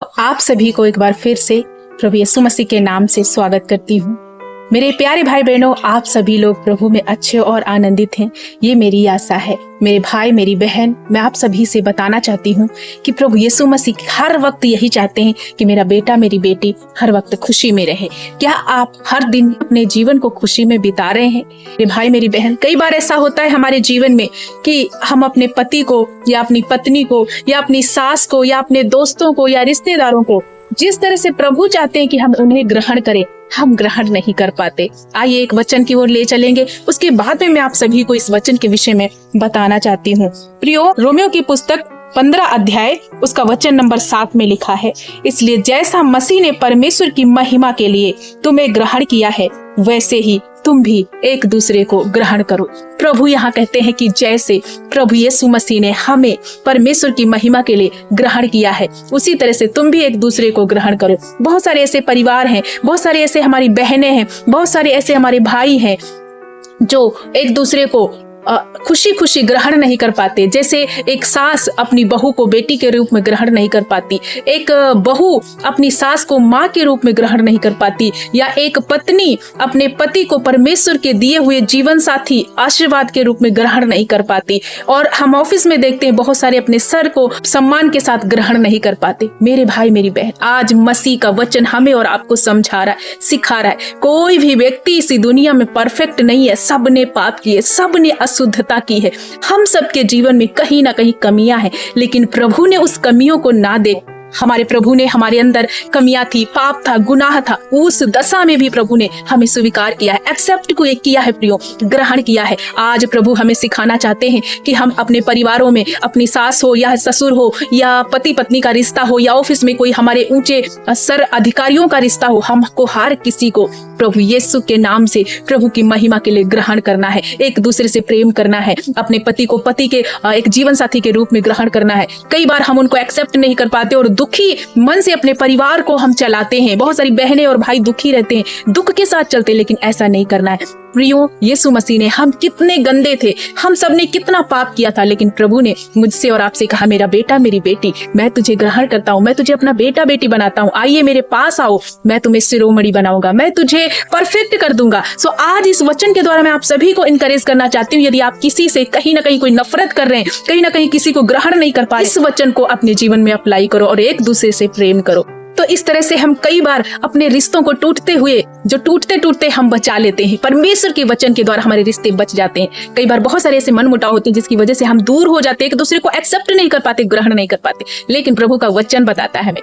आप सभी को एक बार फिर से प्रभु यीशु मसीह के नाम से स्वागत करती हूँ। मेरे प्यारे भाई बहनों, आप सभी लोग प्रभु में अच्छे और आनंदित हैं, ये मेरी आशा है। मेरे भाई मेरी बहन, मैं आप सभी से बताना चाहती हूँ कि प्रभु यीशु मसीह हर वक्त यही चाहते हैं कि मेरा बेटा मेरी बेटी हर वक्त खुशी में रहे। क्या आप हर दिन अपने जीवन को खुशी में बिता रहे हैं? मेरे भाई मेरी बहन, कई बार ऐसा होता है हमारे जीवन में कि हम अपने पति को या अपनी पत्नी को या अपनी सास को या अपने दोस्तों को या रिश्तेदारों को जिस तरह से प्रभु चाहते हैं कि हम उन्हें ग्रहण करें, हम ग्रहण नहीं कर पाते। आइए एक वचन की ओर ले चलेंगे, उसके बाद में मैं आप सभी को इस वचन के विषय में बताना चाहती हूँ। प्रियो, रोमियो की पुस्तक 15 अध्याय उसका वचन नंबर 7 में लिखा है, इसलिए जैसा मसीह ने परमेश्वर की महिमा के लिए तुम्हें ग्रहण किया है, वैसे ही तुम भी एक दूसरे को ग्रहण करो। प्रभु यहाँ कहते हैं कि जैसे प्रभु यीशु मसीह ने हमें परमेश्वर की महिमा के लिए ग्रहण किया है, उसी तरह से तुम भी एक दूसरे को ग्रहण करो। बहुत सारे ऐसे परिवार हैं, बहुत सारे ऐसे हमारी बहनें हैं, बहुत सारे ऐसे हमारे भाई हैं जो एक दूसरे को खुशी खुशी ग्रहण नहीं कर पाते। जैसे एक सास अपनी बहू को बेटी के रूप में ग्रहण नहीं कर पाती, एक बहू अपनी सास को माँ के रूप में ग्रहण नहीं कर पाती, या एक पत्नी अपने पति को परमेश्वर के दिए हुए जीवन साथी आशीर्वाद के रूप में ग्रहण नहीं कर पाती। और हम ऑफिस में देखते हैं बहुत सारे अपने सर को सम्मान के साथ ग्रहण नहीं कर पाते। मेरे भाई मेरी बहन, आज मसीह का वचन हमें और आपको समझा रहा है, सिखा रहा है, कोई भी व्यक्ति इसी दुनिया में परफेक्ट नहीं है। सबने पाप किए, सबने शुद्धता की है। हम सबके जीवन में कहीं ना कहीं कमियां हैं, लेकिन प्रभु ने उस कमियों को ना देख, हमारे प्रभु ने हमारे अंदर कमियां थी, पाप था, गुनाह था, उस दशा में भी प्रभु ने हमें स्वीकार किया है, एक्सेप्ट को किया है, प्रियो, ग्रहण किया है। आज प्रभु हमें सिखाना चाहते हैं कि हम अपने परिवारों में, अपनी सास हो या ससुर हो या पति पत्नी का रिश्ता हो या ऑफिस में कोई हमारे ऊंचे सर अधिकारियों का रिश्ता हो, हमको हर किसी को प्रभु यीशु के नाम से प्रभु की महिमा के लिए ग्रहण करना है, एक दूसरे से प्रेम करना है, अपने पति को पति के एक जीवन साथी के रूप में ग्रहण करना है। कई बार हम उनको एक्सेप्ट नहीं कर पाते और दुखी मन से अपने परिवार को हम चलाते हैं। बहुत सारी बहनें और भाई दुखी रहते हैं, दुख के साथ चलते हैं, लेकिन ऐसा नहीं करना है। प्रियो, यीशु मसीह ने, हम कितने गंदे थे, हम सब ने कितना पाप किया था, लेकिन प्रभु ने मुझसे और आपसे कहा, मेरा बेटा मेरी बेटी, मैं तुझे ग्रहण करता हूँ, मैं तुझे अपना बेटा बेटी बनाता हूँ, आइए मेरे पास आओ, मैं तुम्हें शिरोमणि बनाऊंगा, मैं तुझे परफेक्ट कर दूंगा। सो आज इस वचन के द्वारा मैं आप सभी को इनकरेज करना चाहती हूँ, यदि आप किसी से कहीं ना कहीं कोई नफरत कर रहे हैं, कहीं ना कहीं किसी को ग्रहण नहीं कर पा रहे, इस वचन को अपने जीवन में अप्लाई करो और एक दूसरे से प्रेम करो। तो इस तरह से हम कई बार अपने रिश्तों को टूटते हुए, जो टूटते टूटते हम बचा लेते हैं, परमेश्वर के वचन के द्वारा हमारे रिश्ते बच जाते हैं। कई बार बहुत सारे ऐसे मनमुटाव होते हैं जिसकी वजह से हम दूर हो जाते हैं, एक दूसरे को एक्सेप्ट नहीं कर पाते, ग्रहण नहीं कर पाते, लेकिन प्रभु का वचन बताता है हमें